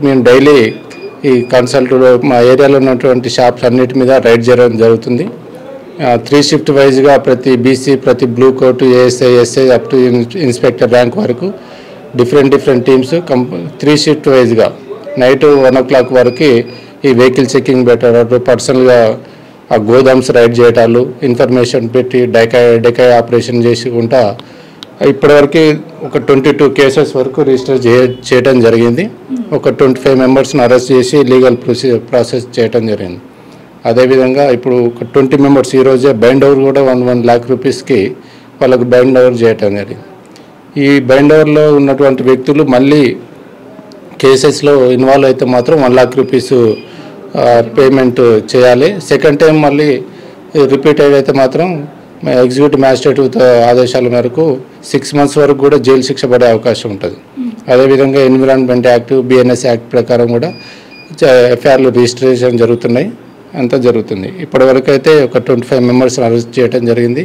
మేము డైలీ ఈ కన్సల్ట్లో మా ఏరియాలో ఉన్నటువంటి షాప్స్ అన్నిటి మీద రైడ్ చేయడం జరుగుతుంది. 3 షిఫ్ట్ వైజ్గా ప్రతి బీసీ, ప్రతి blue coat, ASI, SI up to inspector rank వరకు డిఫరెంట్ టీమ్స్ 3 షిఫ్ట్ వైజ్గా నైట్ 1 o'clock వరకు ఈ వెహికల్ చెకింగ్ పెట్టారు. పర్సనల్గా ఆ గోదామ్స్ రైడ్ చేయటాలు, ఇన్ఫర్మేషన్ పెట్టి డెకాయ్ ఆపరేషన్ చేసుకుంటా ఇప్పటివరకు ఒక 22 కేసెస్ వరకు రిజిస్టర్ చేయడం జరిగింది. ఒక 25 మెంబర్స్ని అరెస్ట్ చేసి లీగల్ ప్రాసెస్ చేయడం జరిగింది. అదేవిధంగా ఇప్పుడు ఒక 20 మెంబర్స్ ఈరోజే బైండ్ ఓవర్ కూడా 1 lakh రూపీస్కి వాళ్ళకు బైండ్ ఓవర్ చేయడం జరిగింది. ఈ బైండ్ ఓవర్లో ఉన్నటువంటి వ్యక్తులు మళ్ళీ కేసెస్లో ఇన్వాల్వ్ అయితే మాత్రం 1 lakh రూపీస్ పేమెంట్ చేయాలి. సెకండ్ టైం మళ్ళీ రిపీటెడ్ అయితే మాత్రం ఎగ్జిక్యూటివ్ మ్యాజిస్ట్రేట్ ఆదేశాల మేరకు 6 months వరకు కూడా జైలు శిక్ష పడే అవకాశం ఉంటుంది. అదేవిధంగా ఎన్విరాన్మెంట్ యాక్ట్, బిఎన్ఎస్ యాక్ట్ ప్రకారం కూడా ఎఫ్ఐఆర్లు రిజిస్ట్రేషన్ జరుగుతున్నాయి. అంతా జరుగుతుంది. ఇప్పటివరకు అయితే ఒక 25 మెంబర్స్ని అరెస్ట్ చేయడం జరిగింది.